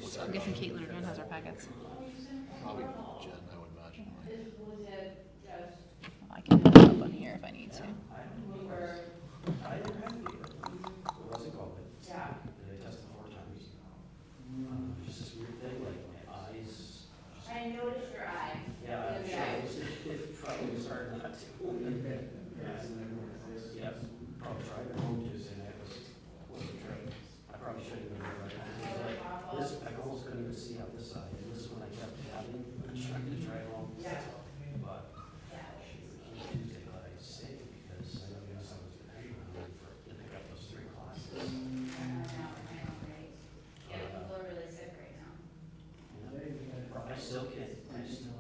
I'm guessing Caitlin or Jen has our packets. Probably Jen, I would imagine. Well, I can put it up on here if I need to. What's it called? Yeah. They tested 4 times. Just this weird thing, like my eyes. I noticed your eye. Yeah, I'm sure it probably was hard not to. Yes, probably tried at home too, and that wasn't true. I probably shouldn't have been right. This, I almost couldn't even see out this side, and this one I kept having, I'm trying to try home. Yeah. But, Tuesday, but I say, because I know you know someone's gonna hang on for, to pick up those 3 classes. I know, right? Yeah, people are really sick right now. I still can't, I still.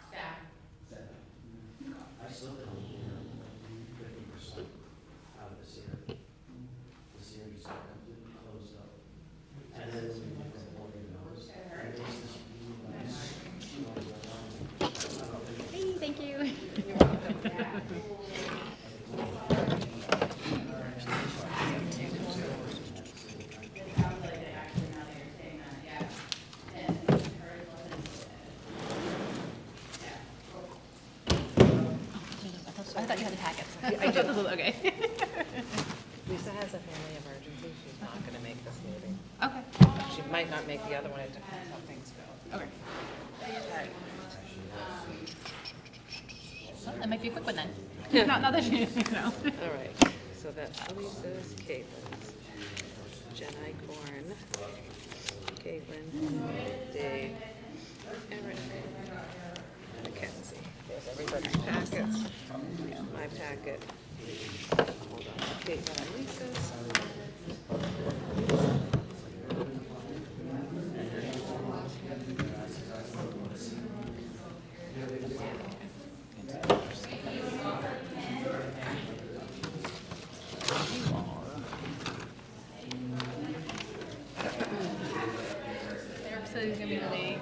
Staff. I still don't hear 50% out of this year. This year just got completely closed up. And then when you look at the board, you know, and there's this really nice, Hey, thank you. It sounds like it actually, now that you're saying that, yeah. And hers wasn't. I thought you had the packets. I do. Okay. Lisa has a family emergency. She's not going to make this meeting. Okay. She might not make the other one. It depends how things go. Okay. Well, that might be a quick one then. Not that you know. All right. So that's Lisa's, Caitlin's, Jen Icorn, Caitlin, Dave, Erin, Mackenzie. There's everybody's packets. My packet. Hold on. Caitlin and Lisa's. Eric said he's gonna be late.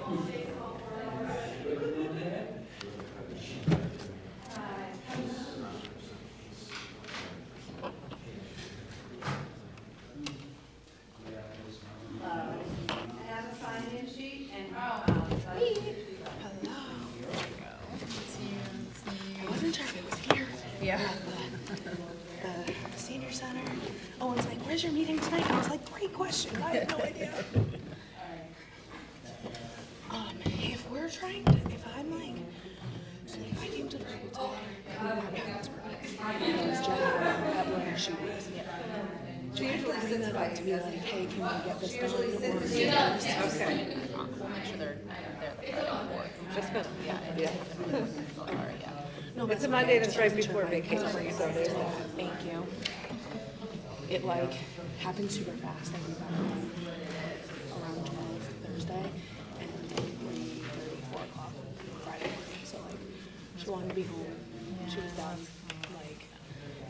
I have a sign-in sheet and. I wasn't sure if it was here. Yeah. The senior center. Owen's like, where's your meeting tonight? And I was like, great question. I have no idea. If we're trying to, if I'm like, so if I came to the school today, our parents were because Jen had one she was. Do you have to bring that up to be like, hey, can we get this done? Or Okay. We'll make sure they're there the Friday before. Just gonna, Yeah. Yeah. No, It's that's a Monday okay. that's right before vacation, so there's that. Thank you. It like happened super fast. Like we got home around 12 Thursday and 3:30, 4 o'clock Friday morning. So like she wanted to be home. She was done. Like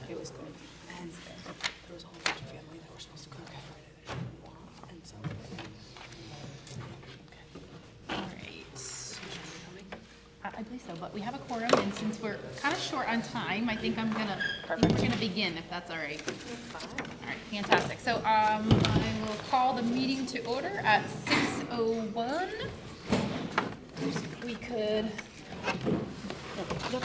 it was good. And there was a whole bunch of family that were supposed to come on Friday that didn't want. And so All right. I believe so, but we have a quorum, and since we're kind of short on time, I think we're gonna begin, if that's all right. All right, fantastic. So, I will call the meeting to order at 6:01. We could. No.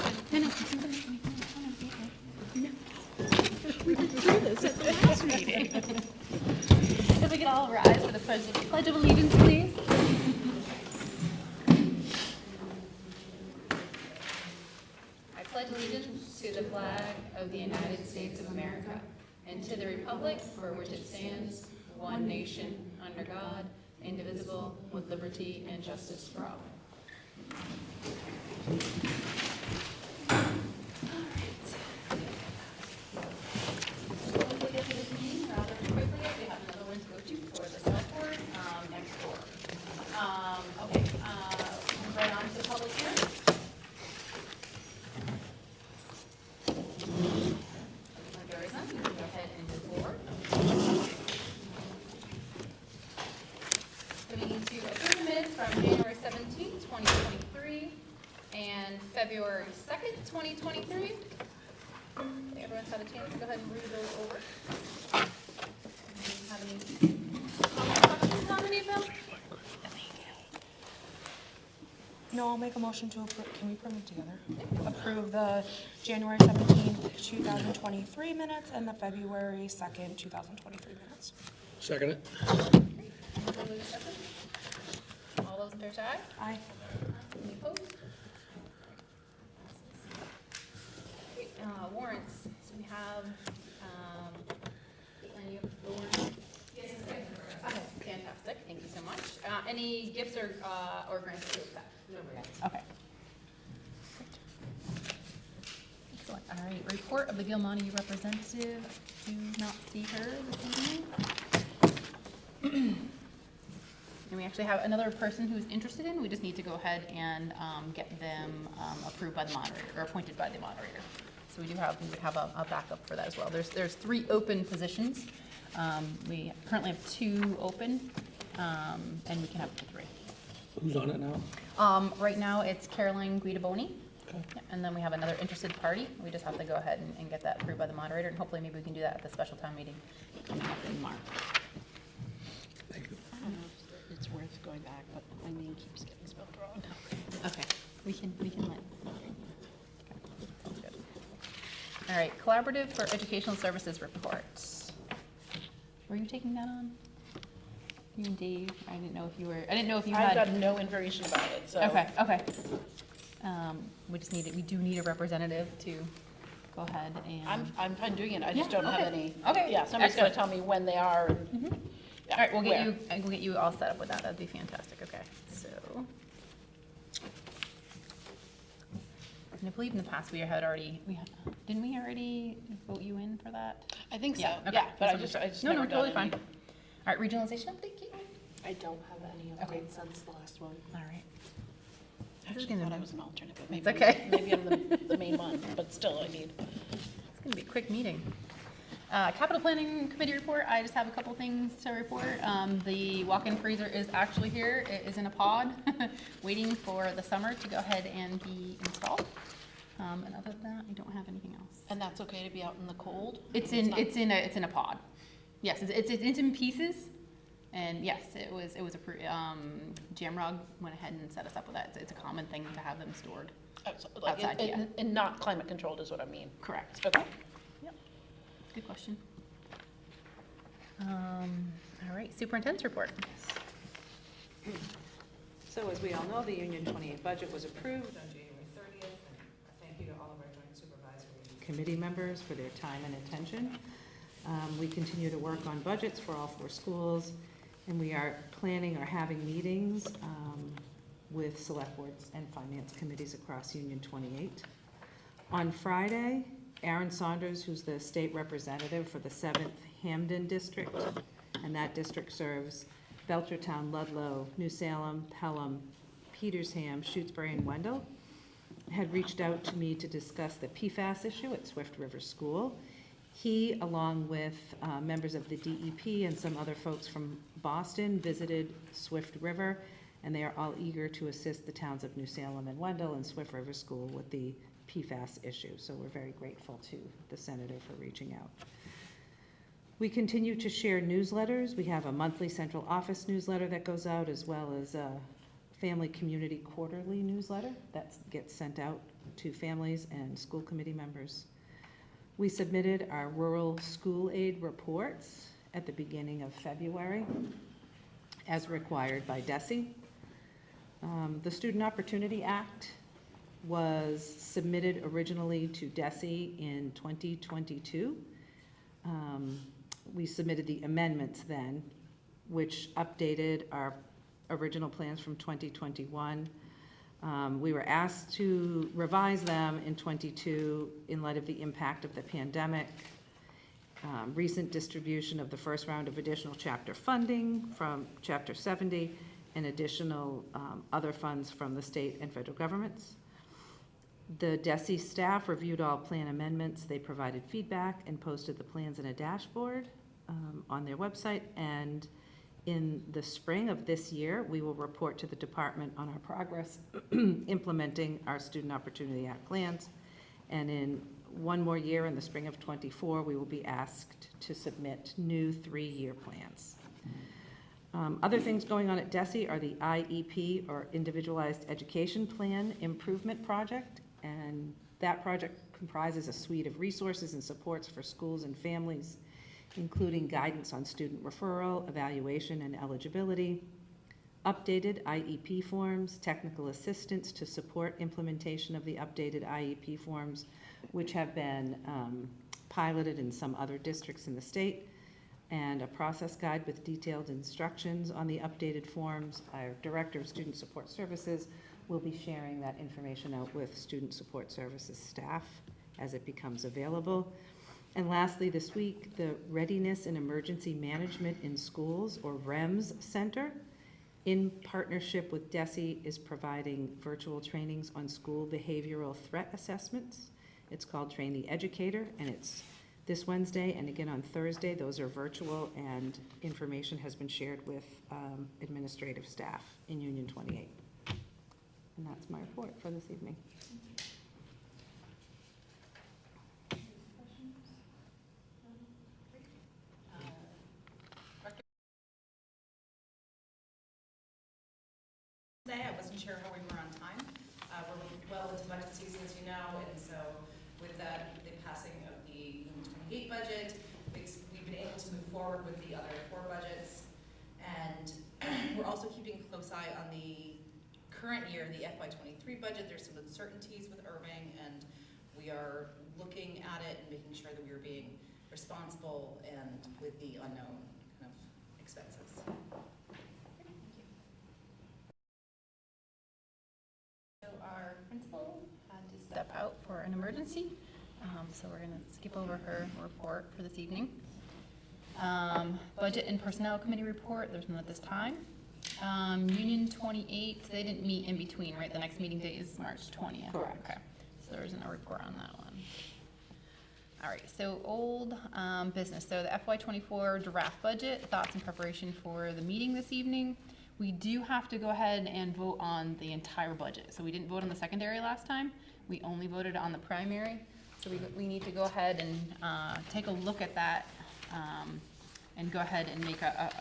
We could do this at the last meeting. If we could all rise for the Pledge of Allegiance, please. I pledge allegiance to the flag of the United States of America and to the republic for which it stands, one nation, under God, indivisible, with liberty and justice for all. Hopefully get through this meeting rather quickly. We have another one to go to for the select board next door. Okay, right on to the public hearing. There is none. You can go ahead and move forward. So we need to approve the minutes from January 17th, 2023, and February 2nd, 2023. Everyone's had a chance to go ahead and read those over. Do you have any any of them? No, I'll make a motion to approve, can we bring them together? Approve the January 17th, 2023 minutes and the February 2nd, 2023 minutes. Second it. Further discussion? All those in favor say aye. Aye. Any opposed? Okay, warrants, so we have, any of the warrants? Yes, okay, fantastic, thank you so much. Any gifts or grants to accept? No grants. Okay. Excellent, all right, report of the Gilmani representative, do not see her this evening. And we actually have another person who's interested in, we just need to go ahead and get them approved by the moderator, or appointed by the moderator. So we would have a backup for that as well. There's 3 open positions. We currently have 2 open, and we can have 3. Who's on it now? Right now, it's Caroline Guidaboni. Okay. Yeah, and then we have another interested party. We just have to go ahead and get that approved by the moderator, and hopefully maybe we can do that at the special town meeting coming up in March. Thank you. I don't know if it's worth going back, but my name keeps getting spelled wrong. Okay, we can let. Sounds good. All right, collaborative for educational services reports. Were you taking that on? You and Dave? I didn't know if you were, I didn't know if you I've had. got no information about it, so. Okay. We just need it, we do need a representative to go ahead and. I'm fine doing it, I Yeah, just don't have okay. any. Okay, Yeah, somebody's gotta excellent. tell me when they are and. Mhm. yeah, All right, we'll where. get you all set up with that. That'd be fantastic. Okay, so. And I believe in the past didn't we already vote you in for that? I think so, Yeah, okay. yeah, but I Just just No, never no, totally done fine. any. All right, regionalization update, Caitlin? I don't have any Okay. updates since the last one. All right. I actually thought I was an alternate, but maybe. It's okay. Maybe I'm the main one, but still I need. It's gonna be a quick meeting. Capital Planning Committee report, I just have a couple things to report. The walk-in freezer is actually here. It is in a pod, waiting for the summer to go ahead and be installed. And other than that, I don't have anything else. And that's okay to be out in the cold? It's not- in a pod. Yes, it's in pieces. And yes, it was Jamrog went ahead and set us up with that. It's a common thing to have them stored. Oh, so, like, outside, yeah. and not climate controlled is what I mean. Correct. Okay. Yep. Good question. All right, superintendent's report. So as we all know, the Union 28 budget was approved on January 30th, and thank you to all of our joint supervisory committee members for their time and attention. We continue to work on budgets for all 4 schools, and we are planning or having meetings with select boards and finance committees across Union 28. On Friday, Aaron Saunders, who's the state representative for the 7th Hamden District, and that district serves Belchertown, Ludlow, New Salem, Pelham, Petersham, Shutesbury, and Wendell, had reached out to me to discuss the PFAS issue at Swift River School. He, along with members of the DEP and some other folks from Boston, visited Swift River, and they are all eager to assist the towns of New Salem and Wendell and Swift River School with the PFAS issue. So we're very grateful to the senator for reaching out. We continue to share newsletters. We have a monthly central office newsletter that goes out, as well as a family community quarterly newsletter that gets sent out to families and school committee members. We submitted our rural school aid reports at the beginning of February, as required by DESE. The Student Opportunity Act was submitted originally to DESE in 2022. We submitted the amendments then, which updated our original plans from 2021. We were asked to revise them in 22 in light of the impact of the pandemic, recent distribution of the first round of additional chapter funding from Chapter 70, and additional other funds from the state and federal governments. The DESE staff reviewed all plan amendments. They provided feedback and posted the plans in a dashboard on their website. And in the spring of this year, we will report to the department on our progress implementing our Student Opportunity Act plans. And in one more year, in the spring of '24, we will be asked to submit new 3-year plans. Other things going on at DESI are the IEP, or Individualized Education Plan Improvement Project, and that project comprises a suite of resources and supports for schools and families, including guidance on student referral, evaluation, and eligibility, updated IEP forms, technical assistance to support implementation of the updated IEP forms, which have been piloted in some other districts in the state, and a process guide with detailed instructions on the updated forms. Our Director of Student Support Services will be sharing that information out with Student Support Services staff as it becomes available. And lastly, this week, the Readiness and Emergency Management in Schools, or REMS Center, in partnership with DESI, is providing virtual trainings on school behavioral threat assessments. It's called Train the Educator, and it's this Wednesday and again on Thursday. Those are virtual, and information has been shared with administrative staff in Union 28. And that's my report for this evening. Today, I wasn't sure how we were on time. We're well into budget season, as you know, and so with the passing of the 28 budget, we've been able to move forward with the other 4 budgets, and we're also keeping a close eye on the current year, the FY23 budget. There's some uncertainties with Erving, and we are looking at it and making sure that we are being responsible and with the unknown kind of expenses. So our principal had to step out for an emergency, so we're going to skip over her report for this evening. Budget and Personnel Committee report, there's none at this time. Union 28, they didn't meet in between, right? The next meeting date is March 20th. Correct. Okay, so there isn't a report on that one. All right, so old business. So the FY24 draft budget, thoughts and preparation for the meeting this evening. We do have to go ahead and vote on the entire budget. So we didn't vote on the secondary last time. We only voted on the primary. So we need to go ahead and take a look at that and go ahead and make an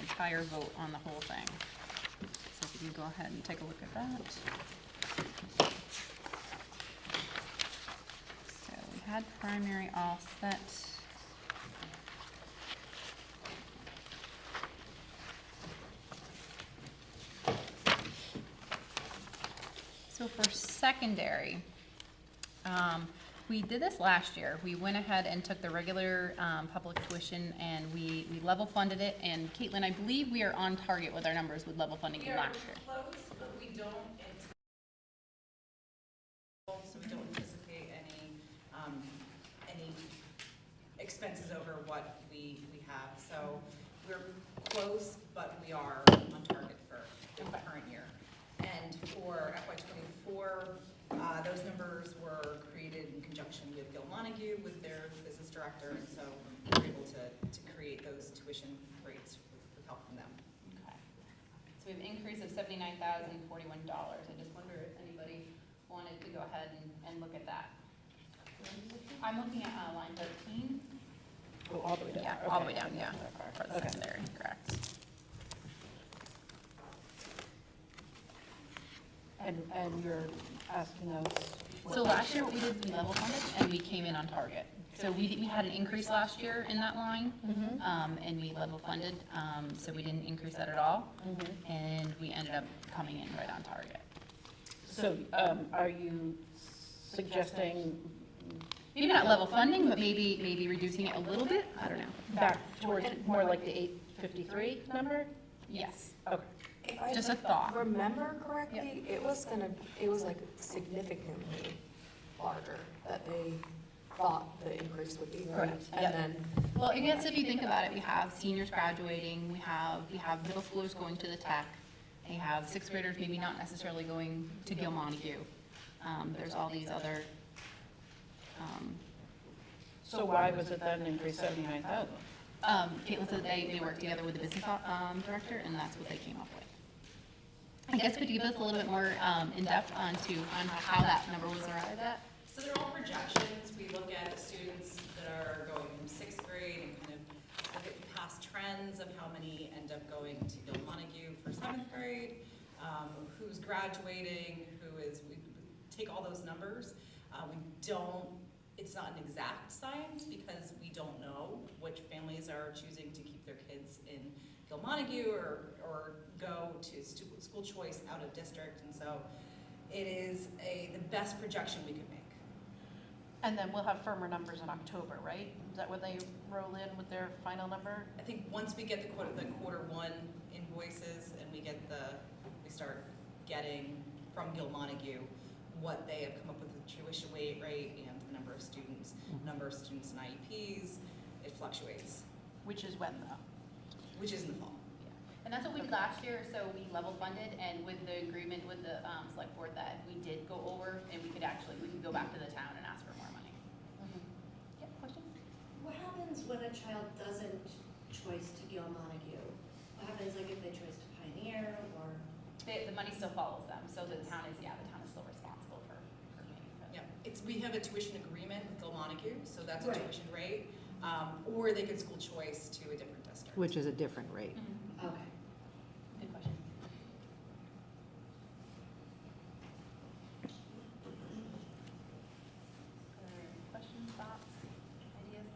entire vote on the whole thing. So if you can go ahead and take a look at that. So we had primary all set. So for secondary, we did this last year. We went ahead and took the regular public tuition and we level funded it. And Caitlin, I believe we are on target with our numbers with level funding in last year. Close, but we don't anticipate any expenses over what we have. So we're close, but we are on target for the current year. And for FY24, those numbers were created in conjunction with Gil Montague, with their business director, and so we were able to create those tuition rates with help from them. Okay. So we have an increase of $79,041. I just wonder if anybody wanted to go ahead and look at that. I'm looking at line 13. Oh, all the way down. Yeah, all the way down, yeah, for the secondary, correct. And you're asking us, So last year what we did, we level funded and we came in on target. So we had an increase last year in that line, and we level funded, so we didn't increase that at all. And we ended up coming in right on target. so are you suggesting Maybe not level funding, but maybe reducing it a little bit, I don't know. back towards more like the 853 number? Yes, Okay. If I just a thought. remember correctly, it was like significantly larger that they thought the increase would be, right? Correct. Yep. And then, Well, I guess if you think about it, we have seniors graduating, we have middle schoolers going to the tech, we have sixth graders maybe not necessarily going to Gil Montague. There's all these other, So why was it then increased 79,000? Caitlin said they worked together with the business director, and that's what they came up with. I guess could you give us a little bit more in-depth on how that number was arrived at? So they're all projections. We look at the students that are going from 6th grade and kind of look at past trends of how many end up graduating, we take all those numbers. We don't, it's not an exact science because we don't know which families are choosing to keep their kids in Gil-Montague or go to school choice out of district. And so it is the best projection we could make. And then we'll have firmer numbers in October, right? Is that when they roll in with their final number? I think once we get the quarter one invoices and we start getting from Gil-Montague what they have come up with the tuition rate and the number of students in IEPs, it fluctuates, Which is when though? which is in the fall. And that's what we did last year, so we level funded, and with the agreement with the select board that we did go over, and we could go back to the town and ask for more money. Yeah, question? What happens when a child doesn't choice to Gil-Montague? What happens like if they choose to Pioneer or? The money still follows them, so the town is still responsible for paying for it. Yeah, we have a tuition agreement with Gil-Montague, so that's a Right. tuition rate, or they could school choice to a different district. Which is a different rate. Okay. Good question. Questions, thoughts, ideas?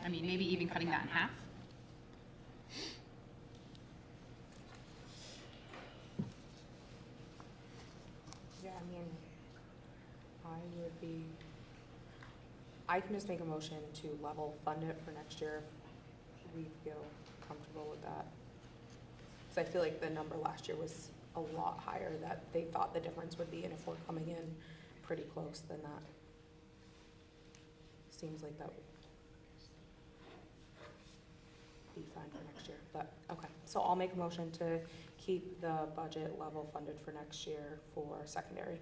I mean, maybe even cutting that in half? Yeah, I can just make a motion to level fund it for next year if we feel comfortable with that. Because I feel like the number last year was a lot higher that they thought the difference would be, and if we're coming in pretty close, then that seems like that would be fine for next year, but, okay. So I'll make a motion to keep the budget level funded for next year for secondary.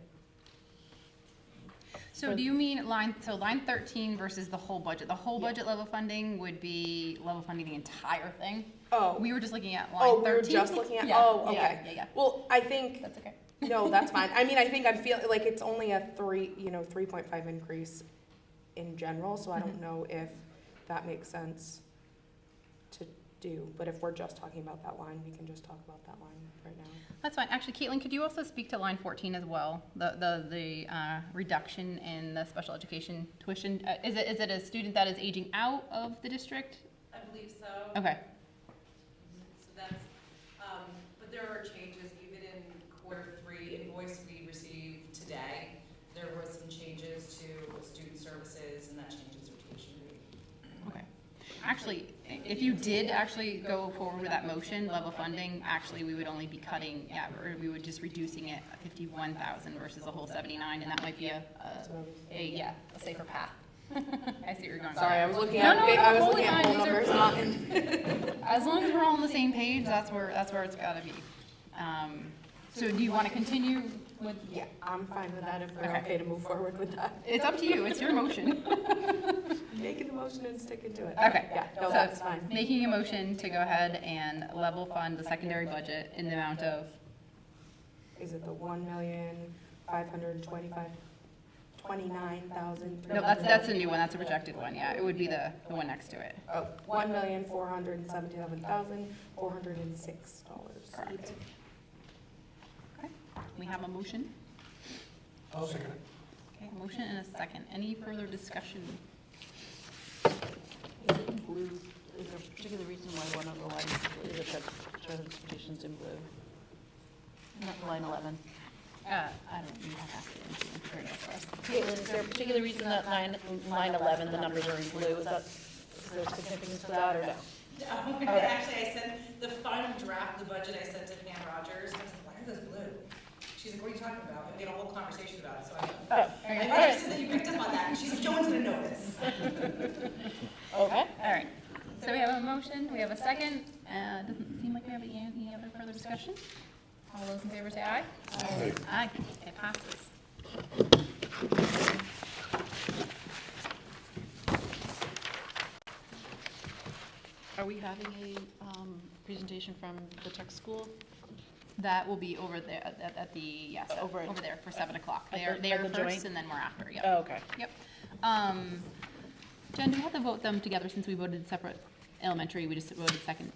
So do you mean line 13 versus the whole budget? The whole budget level funding would be level funding the entire thing? Oh. We were just looking at line 13? Oh, we were just looking at, Yeah, oh, okay. Yeah. Well, I think, That's okay. no, that's fine. I mean, I think I'm feeling, like, it's only a 3.5 increase in general, so I don't know if that makes sense to do. But if we're just talking about that line, we can just talk about that line right now. That's fine. Actually, Caitlin, could you also speak to line 14 as well? The reduction in the special education tuition. Is it a student that is aging out of the district? I believe so. Okay. So that's, but there are changes even in quarter three invoice we received today. There were some changes to student services and that changes their tuition rate. Okay. Actually, if you did actually go forward with that motion, level funding, actually, we would only be cutting, or we would just reducing it 51,000 versus a whole 79, and that might be a safer path. I see where you're going. Sorry, I was looking No, at, no, no, I was totally looking at fine. whole These are- numbers, not in. As long as we're all on the same page, that's where it's gotta be. So do you want to continue with? Yeah, I'm fine with that if we're Okay. okay to move forward with that. It's up to you, it's your motion. Making the motion and sticking to it. Okay. Yeah, no, So, that's fine. Making a motion to go ahead and level fund the secondary budget in the amount of, Is it the 1,529,000? no, that's a new one, that's a projected one, yeah, it would be the one next to it. Oh, $1,477,406. Correct. Okay, we have a motion, I'll second it. okay, motion and a second, any further discussion? Is it in blue? Is there a particular reason why one of the lines is it that transportation's in blue? Not line 11. I don't, you have to ask it. Caitlin, is there a particular reason that line 11, the numbers are in blue? Is there significance to that or no? Actually, I sent the final draft of the budget I sent to Pam Rogers. I was like, why are those blue? She's like, what are you talking about? And we had a whole conversation about it, so I'm interested that you picked up on that. And she's like, no one's gonna notice. Okay. All right, so we have a motion, we have a second, doesn't seem like we have any other further discussion. All those in favor say aye. Aye. Aye, it passes. Are we having a presentation from the tech school? That will be over there at the, yes, Over at- over there for 7 o'clock. at They're the- there at the first joint? and then we're after, yep. Oh, okay. Yep. Jen, do we have to vote them together since we voted separate elementary, we just voted secondary.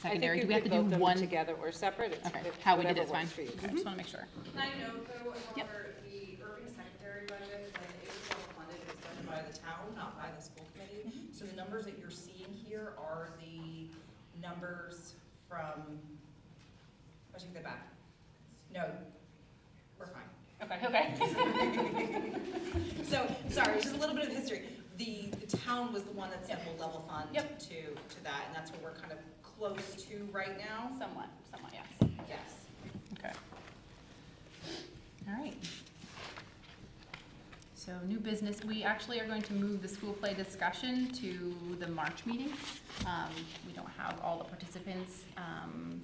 I think Do you we have could to do vote them one? together or separate. It's- Okay, it's how we did whatever it's fine. works for you. Okay, just wanna make sure. Can I note though, Yep. however, the Erving secondary budget, when it is self-funded, is done by the town, not by the school committee. So the numbers that you're seeing here are the numbers from, I take that back. No, we're fine. Okay. So, sorry, it's just a little bit of history. The town was the one that said we'll level fund Yep. to that, and that's what we're kind of close to right now. Somewhat, yes. Yes. Okay. All right. So new business, we actually are going to move the school play discussion to the March meeting. We don't have all the participants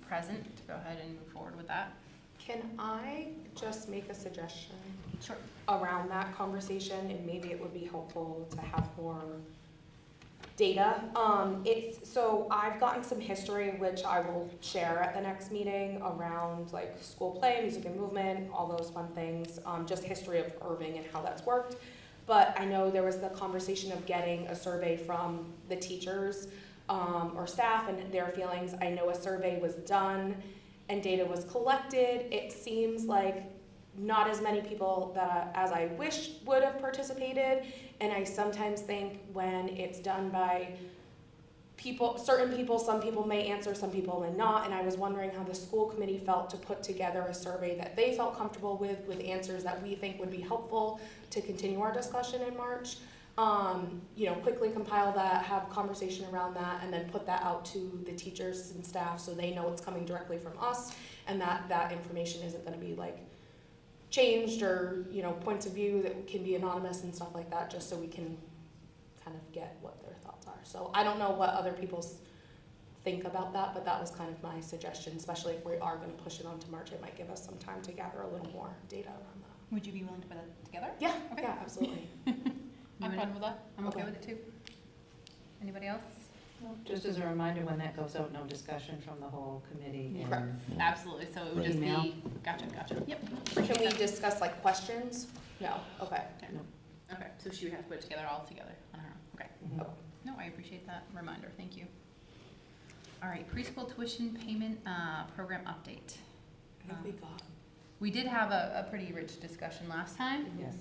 present to go ahead and move forward with that. Can I just make a suggestion Sure. around that conversation, and maybe it would be helpful to have more data? So I've gotten some history, which I will share at the next meeting, around like school play, music and movement, all those fun things, just history of Erving and how that's worked. But I know there was the conversation of getting a survey from the teachers or staff and their feelings. I know a survey was done and data was collected. It seems like not as many people as I wish would have participated. And I sometimes think when it's done by people, certain people, some people may answer, some people may not. And I was wondering how the school committee felt to put together a survey that they felt comfortable with answers that we think would be helpful to continue our discussion in March. Quickly compile that, have conversation around that, and then put that out to the teachers and staff so they know it's coming directly from us, and that information isn't gonna be like changed or, points of view that can be anonymous and stuff like that, just so we can kind of get what their thoughts are. So I don't know what other people think about that, but that was kind of my suggestion, especially if we are gonna push it on to March. It might give us some time to gather a little more data around that. Would you be willing to put that together? Yeah, Okay. yeah, absolutely. I'm fine with that. I'm okay Okay. with it too. Anybody else? Just as a reminder, when that goes out, no discussion from the whole committee. and- Correct. Absolutely, so it would just Email. be, gotcha, yep. Can we discuss like questions? No, okay. Okay, so she would have to put it together all together on her own, okay. Mhm. No, I appreciate that reminder, thank you. All right, preschool tuition payment, program update. I think we got. We did have a pretty rich discussion last time. Yes.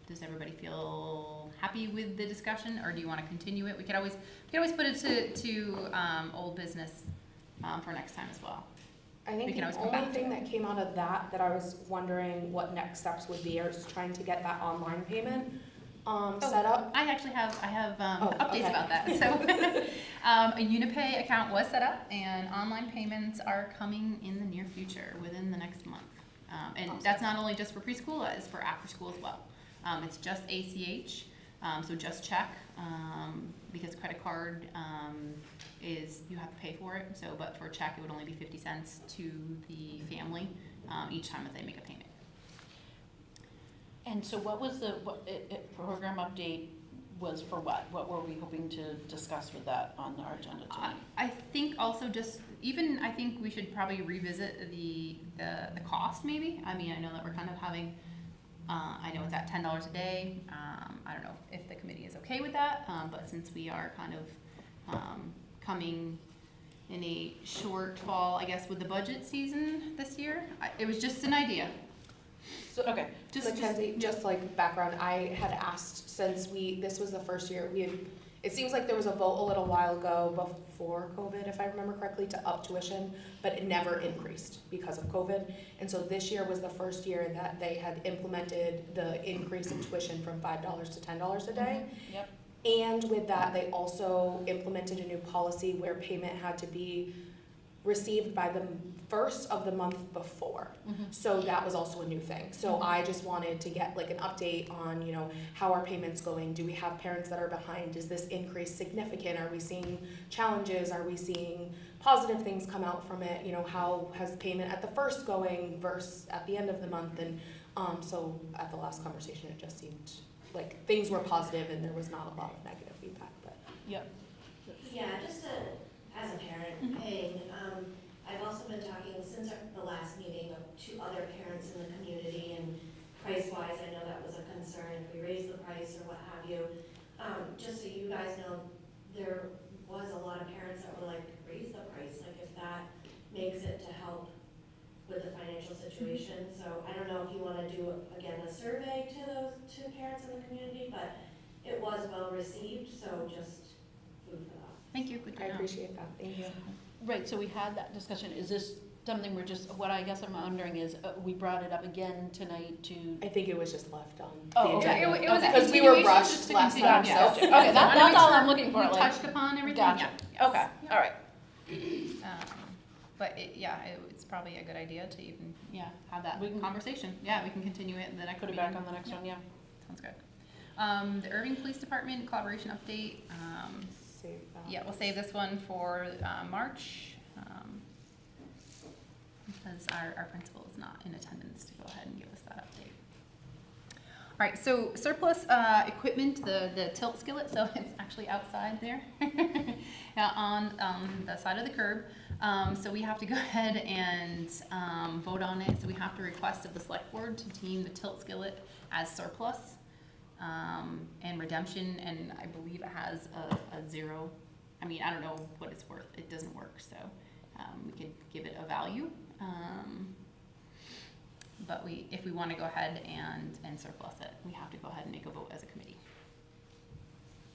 Does everybody feel happy with the discussion, or do you wanna continue it? We could always put it to old business, for next time as well. I We think can the always come only back to thing that came out of that I was wondering what next steps would be, is trying to get that online payment set up. I actually have Oh, updates okay. about that. So, a Unipay account was set up, and online payments are coming in the near future, within the next month. And that's not only just for preschool, it's for after school as well. It's just ACH, so just check, because credit card is, you have to pay for it. So, but for a check, it would only be 50 cents to the family each time that they make a payment. And so what was program update was for what? What were we hoping to discuss with that on our agenda tonight? I think also just, I think we should probably revisit the cost maybe. I mean, I know that we're kind of having, I know it's at $10 a day. I don't know if the committee is okay with that, but since we are kind of coming in a shortfall, I guess, with the budget season this year, it was just an idea. So, Okay. Mackenzie, just like background, I had asked, since this was the first year, it seems like there was a vote a little while ago before COVID, if I remember correctly, to up tuition, but it never increased because of COVID. And so this year was the first year that they had implemented the increase in tuition from $5 to $10 a day. Yep. And with that, they also implemented a new policy where payment had to be received by the first of the month before. So that was also a new thing. So I just wanted to get like an update on, how are payments going? Do we have parents that are behind? Is this increase significant? Are we seeing challenges? Are we seeing positive things come out from it? How has payment at the first going versus at the end of the month? And so at the last conversation, it just seemed like things were positive and there was not a lot of negative feedback. But Yep. Yeah, just as a parent paying, I've also been talking since the last meeting to other parents in the community, and price-wise, I know that was a concern if we raise the price or what have you. Just so you guys know, there was a lot of parents that were like, raise the price, like if that makes it to help with the financial situation. So I don't know if you want to do, again, a survey to those, to parents in the community, but it was well received, so just food for thought. Thank you, good I to know. appreciate that, thank you. Right, so we had that discussion. Is this something we're just, what I guess I'm wondering is, we brought it up again tonight to. I think it was just left on Oh, the okay. agenda. It was a Because we were continuation, rushed just to last continue, time, yeah. so. Okay, I wanna that's make all sure I'm looking for, We like. touched upon everything, Gotcha. yeah. Okay, all right. But it's probably a good idea to even, have that We can- conversation. Yeah, we can continue it in the next Put it meeting. back on the next one, yeah. Sounds good. The Erving Police Department collaboration update, Save that. yeah, we'll save this one for, March, because our principal is not in attendance to go ahead and give us that update. All right, so surplus, equipment, the tilt skillet, so it's actually outside there, on, the side of the curb. So we have to go ahead and, vote on it, so we have to request of the select board to deem the tilt skillet as surplus, and redemption, and I believe it has a zero. I mean, I don't know what it's worth, it doesn't work, so, we could give it a value. But if we wanna go ahead and surplus it, we have to go ahead and make a vote as a committee.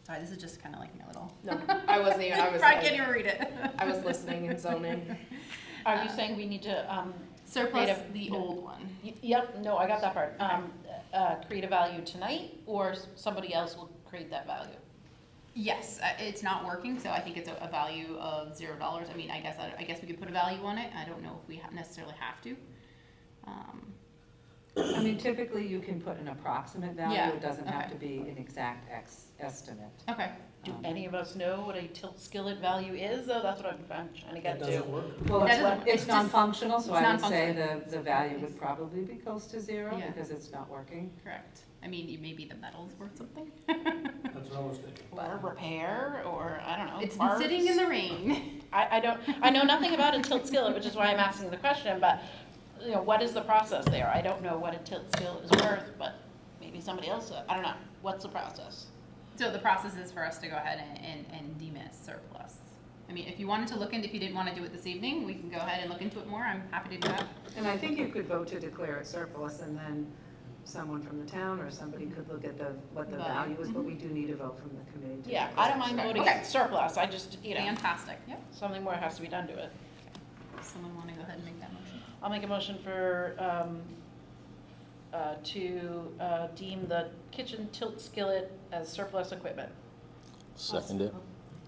Sorry, this is just kinda like my little. No, I wasn't even, I was Probably can't like, even read it. I was listening and zoning. Are you saying we need to, Surplus creative- the old one. Yep, no, I got that part. Create a value tonight, or somebody else will create that value? Yes, it's not working, so I think it's a value of $0. I mean, I guess we could put a value on it. I don't know if we necessarily have to. I mean, typically you can put an approximate value, Yeah, it doesn't have okay. to be an exact estimate. Okay. Do any of us know what a tilt skillet value is, though? That's what I'm trying to get That to. doesn't work. Well, It doesn't- it's just- non-functional, so it's I would say non-functional. the value would probably be close to zero Yeah. because it's not working. Correct. I mean, maybe the metal's worth something. That's what I was thinking. Or repair, or I don't know. It's been parts. sitting in the rain. I know nothing about a tilt skillet, which is why I'm asking the question, but, what is the process there? I don't know what a tilt skillet is worth, but maybe somebody else, I don't know. What's the process? So the process is for us to go ahead and deem it surplus. I mean, if you wanted to look into, if you didn't want to do it this evening, we can go ahead and look into it more. I'm happy to do that. And I think you could vote to declare it surplus, and then someone from the town or somebody could look at what the value is, but we do need a vote from the committee. to Yeah, declare I don't it mind surplus. voting Okay. surplus, I just, Fantastic. Yep. something more has to be done to it. Someone want to go ahead and make that motion? I'll make a motion for, to deem the kitchen tilt skillet as surplus equipment. Second it.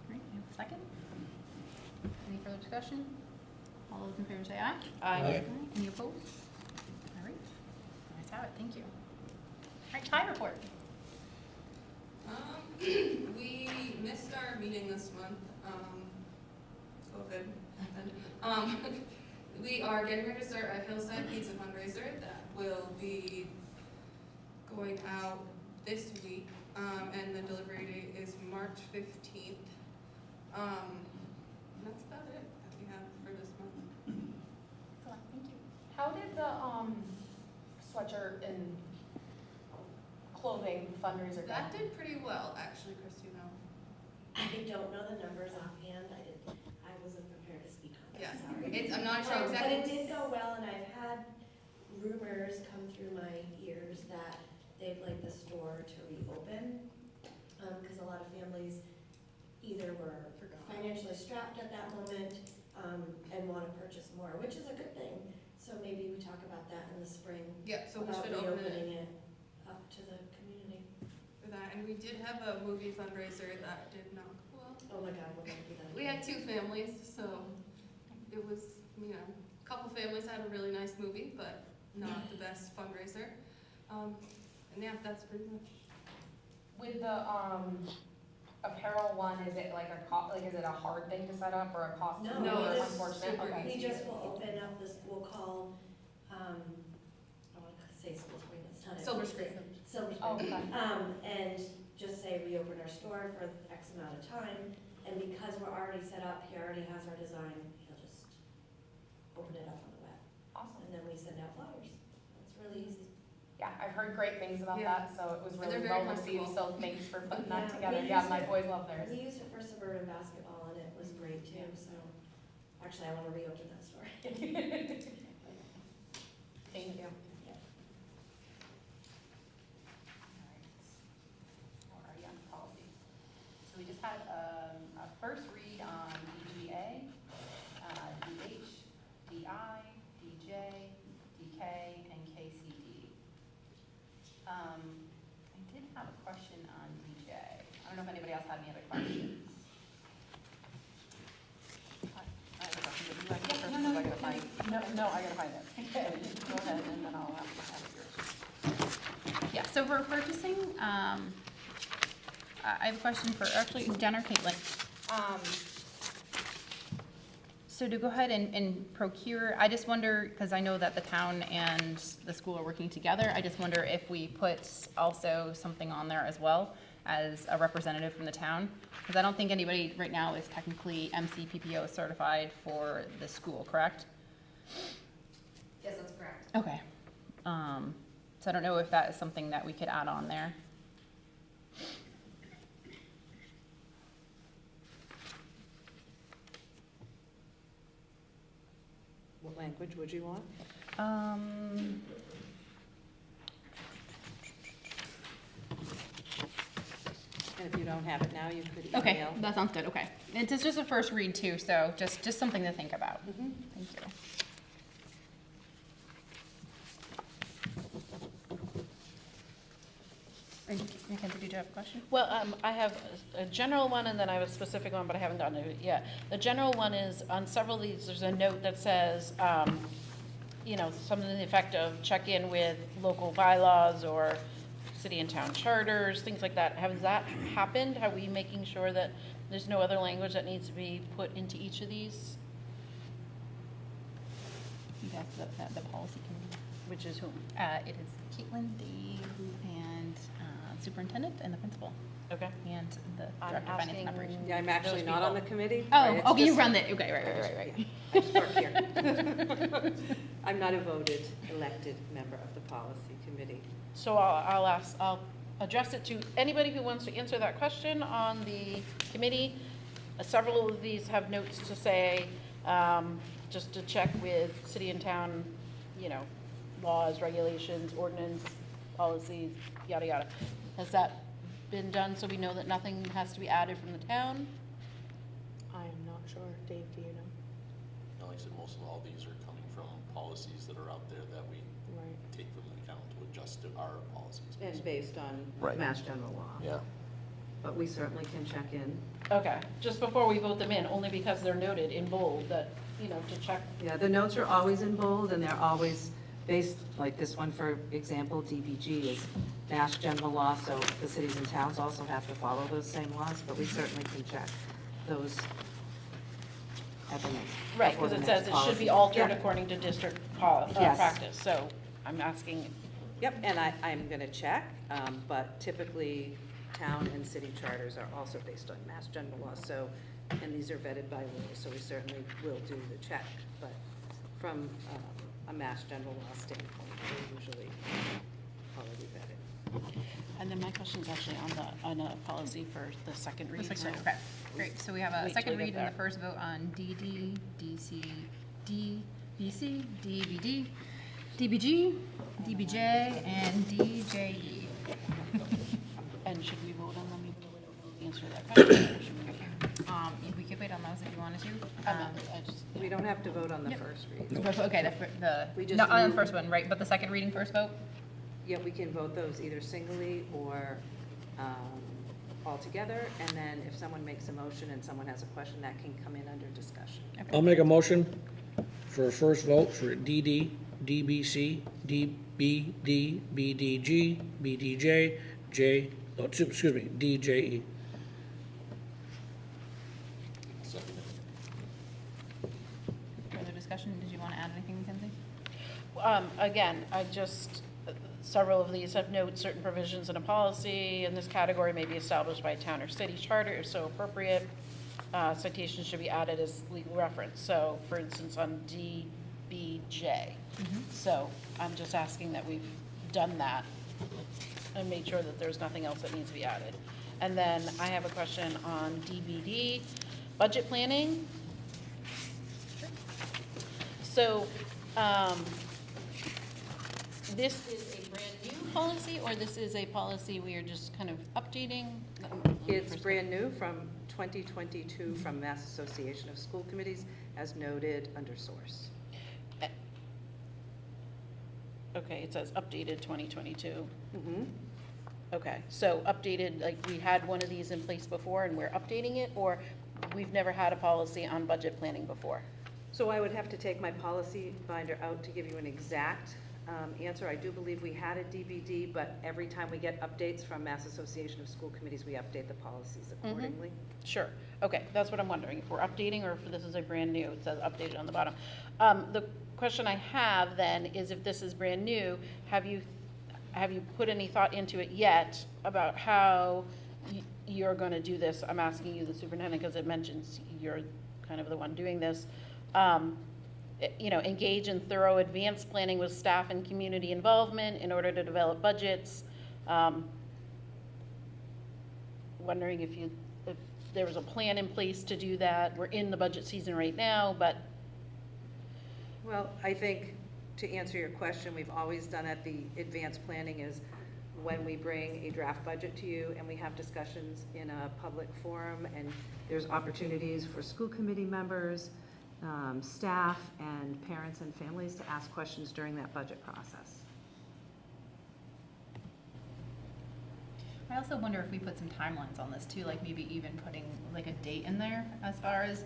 Great. You have a second? Any further discussion? All those in favor say aye. Aye. Any opposed? All right. Nice have it. Thank you. All right, tie report. We missed our meeting this month, COVID happened. We are getting ready to start a Hillside Pizza fundraiser that will be going out this week, and the delivery date is March 15th. That's about it that we have for this month. Thank you. How did the, sweatshirt and clothing fundraiser go? That did pretty well, actually, Christina. I don't know the numbers offhand, I wasn't prepared to speak on it, Yeah, sorry. I'm not sure But exactly. it did go well, and I've had rumors come through my ears that they'd like the store to reopen, because a lot of families either were financially strapped at that moment, and want to purchase more, which is a good thing. So maybe we talk about that in the spring, Yeah, so we about should open it reopening it up to the community. for that. And we did have a movie fundraiser that did not go well. Oh my God, we're gonna do that. We again. had 2 families, so it was, a couple families had a really nice movie, but not the best fundraiser. And yeah, that's pretty much. With the, apparel one, is it like is it a hard thing to set up or a cost? No, or it's unfortunate? super Okay. We just will open up this, we'll call, I want to say School Spring, it's not. Silver Screen. Silver Oh, Spring. okay. And just say reopen our store for X amount of time, and because we're already set up, he already has our design, he'll just open it up on the web, Awesome. and then we send out flyers. It's really easy. Yeah, I've heard great things about Yeah. that, so it was And really they're very well received, comfortable. so thanks for putting Yeah, that together. we Yeah, used my it- boys love theirs. We used it for suburban basketball and it was great too, so actually I want to reopen that store. Thank you. Where are you on policy? So we just had a first read on DGA, DH, DI, DJ, DK, and KCD. I did have a question on DJ. I don't know if anybody else had any other questions. I have a question, but you want to go first, or do I gotta find? No, I gotta find it. Okay, go ahead, and then I'll have yours. Yeah, so for purchasing, I have a question for, actually, Jen or Caitlin. So to go ahead and procure, I just wonder, because I know that the town and the school are working together, I just wonder if we put also something on there as well as a representative from the town? Because I don't think anybody right now is technically MCPPO certified for the school, correct? Yes, that's correct. Okay. So I don't know if that is something that we could add on there. What language would you want? And if you don't have it now, you could email. Okay, that sounds good, okay. It's just a first read too, so just something to think about. Mhm. Thank you. And Mackenzie, did you have a question? Well, I have a general one and then I have a specific one, but I haven't gotten to it yet. The general one is, on several of these, there's a note that says, something to the effect of check in with local bylaws or city and town charters, things like that. Has that happened? Are we making sure that there's no other language that needs to be put into each of these? That's the policy committee. Which is whom? It is Caitlin, Dave, and superintendent and the principal, Okay. and the I'm director of finance and asking- operations. Yeah, I'm actually Those not on the people. committee. Oh, right? It's okay, you just- run the, okay, right. I just work here. I'm not a voted, elected member of the policy committee. So I'll address it to anybody who wants to answer that question on the committee. Several of these have notes to say, just to check with city and town, laws, regulations, ordinance, policies, yada, yada. Has that been done so we know that nothing has to be added from the town? I am not sure. Dave, do you know? Like I said, most of all these are coming from policies that are out there that we Right. take from the account to adjust to our policies. And based on Right. Mass General Law. Yeah. But we certainly can check in. Okay, just before we vote them in, only because they're noted in bold that, to check. Yeah, the notes are always in bold, and they're always based, like this one, for example, DBG is Mass General Law, so the cities and towns also have to follow those same laws, but we certainly can check those evidence. Right, before because the it next says it should be policy. altered Yeah. according to district Yes. practice, so I'm asking. Yep, and I'm going to check, but typically, town and city charters are also based on Mass General Law, so, and these are vetted by lawyers, so we certainly will do the check, but from a Mass General Law standpoint, they're usually already vetted. And then my question is actually on the policy for the second read. Looks so- like, okay, great, so we have a Wait till second we get read and the there. first vote on DD, DC, DBC, DBD, DBG, DBJ, and DJE. And should we vote on them even though we don't answer that question? Or should we- We could wait on those if you wanted to. I just- We don't have to vote on the Yep. first read. Okay, We just not on the move- first one, right, but the second reading first vote? Yeah, we can vote those either singly or all together, and then if someone makes a motion and someone has a question, that can come in under discussion. I'll make a motion for a first vote for DD, DBC, DBD, BDG, BDJ, DJE. Second. Further discussion, did you want to add anything, Mackenzie? Again, several of these have noted certain provisions in a policy in this category may be established by a town or city charter if so appropriate. Citations should be added as legal reference. So, for instance, on DBJ. So I'm just asking that we've done that and made sure that there's nothing else that needs to be added. And then I have a question on DBD, budget planning. So, this is a brand new policy, or this is a policy we are just kind of updating? It's brand new from 2022 from Mass Association of School Committees, as noted under source. Okay, it says updated 2022. Mhm. Okay, so updated, like we had one of these in place before and we're updating it, or we've never had a policy on budget planning before? So I would have to take my policy binder out to give you an exact answer. I do believe we had a DBD, but every time we get updates from Mass Association of School Committees, we update the policies accordingly. Sure, okay, that's what I'm wondering, if we're updating or if this is a brand new, it says updated on the bottom. The question I have then is, if this is brand new, have you put any thought into it yet about how you're gonna do this? I'm asking you, the superintendent, because it mentions you're kind of the one doing this. Engage in thorough advanced planning with staff and community involvement in order to develop budgets. Wondering if there was a plan in place to do that. We're in the budget season right now, but. Well, I think to answer your question, we've always done at the advanced planning is when we bring a draft budget to you and we have discussions in a public forum, and there's opportunities for school committee members, staff, and parents and families to ask questions during that budget process. I also wonder if we put some timelines on this too, like maybe even putting like a date in there as far as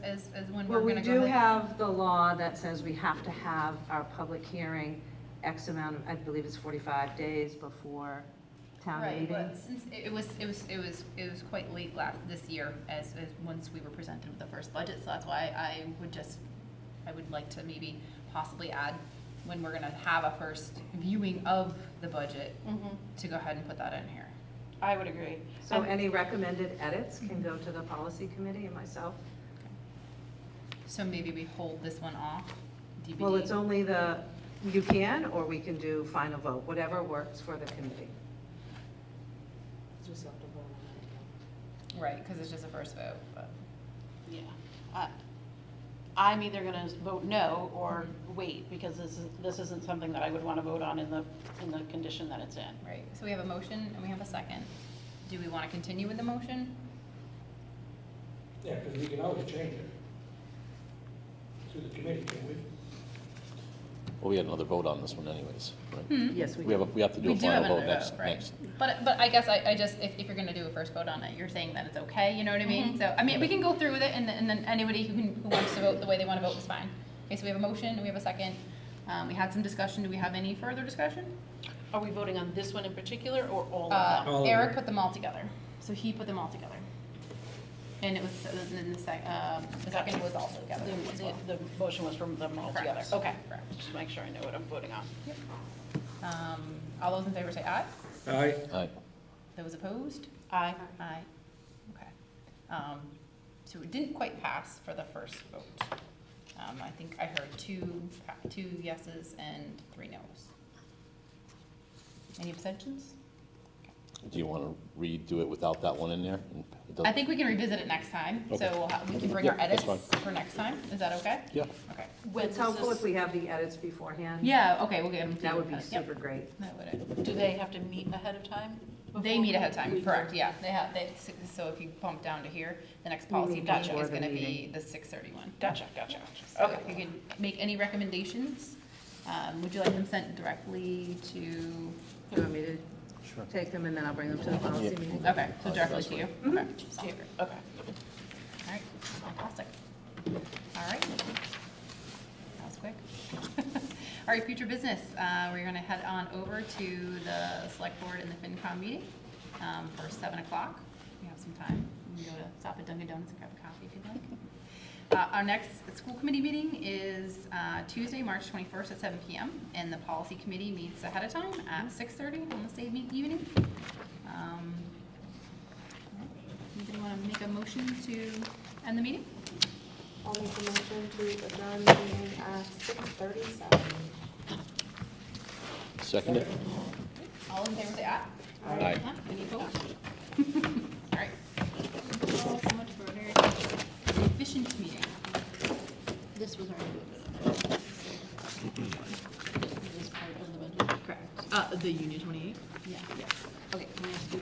when we're Well, we gonna go do ahead. have the law that says we have to have our public hearing X amount of, I believe it's 45 days before town Right, meeting. but since it was quite late this year as once we were presented with the first budget, so that's why I would like to maybe possibly add when we're gonna have a first viewing of the budget to go ahead and put that in here. I would agree. So any recommended edits can go to the policy committee and myself. So maybe we hold this one off, DBD. Well, it's only you can, or we can do final vote, whatever works for the committee. So we still have to vote on Right, because it's just a first vote, but. Yeah. I'm either gonna vote no or wait, because this isn't something that I would wanna vote on in the condition that it's in. Right, so we have a motion and we have a second. Do we want to continue with the motion? Yeah, because we can always change it through the committee, can we? Well, we had another vote on this one anyways, right? Yes, we We have to do a We do have final vote another next, vote, right. next. But I guess I just, if you're gonna do a first vote on it, you're saying that it's okay, you know what I mean? So, I mean, we can go through with it, and then anybody who wants to vote the way they wanna vote is fine. Okay, so we have a motion, and we have a second. We had some discussion, do we have any further discussion? Are we voting on this one in particular, or all of them? All of Eric them. put them all together, so he put them all together. And it was, then the second was also together as well. The motion was from them all together. Correct. Okay, Correct. just to make sure I know what I'm voting on. All those in favor say aye. Aye. Aye. Those opposed? Aye. Aye. Okay. So it didn't quite pass for the first vote. I think I heard two yeses and 3 noes. Any abstentions? Do you want to redo it without that one in there? And it doesn't- I think we can revisit it next time, so Okay. we can bring Yeah, our that's edits fine. for next time. Is that okay? Yeah. Okay. It's helpful if we have the edits beforehand. Yeah, okay, we'll get them. That would be Yep. super great. That would. Do they have to meet ahead of time? They before meet ahead of time, we- correct, yeah. So if you bump down to here, the next policy meet meeting before is the gonna be meeting. the 6:31. Gotcha, gotcha. So Okay. if you can make any recommendations, would you like them sent directly to, You want me to Sure. take them and then I'll bring them to the policy Yeah. meeting? okay, so directly to you? Okay, Okay. sounds great. Okay. All right, fantastic. All right. That was quick. All right, future business. We're gonna head on over to the select board and the FinCom meeting for 7 o'clock. We have some time. We can go to stop at Dunkin' Donuts and grab a coffee if you'd like. Our next school committee meeting is Tuesday, March 21st at 7 p.m. And the policy committee meets ahead of time at 6:30 on the same evening. Anybody want to make a motion to end the meeting? I'll make a motion to adjourn the meeting at 6:37. Second it? All in favor say Aye. Any opposed? All right. Thank you all so much for a very efficient meeting. This was our. This part of the budget? Correct. The Union 28? Yeah. Yes. Okay, can we just do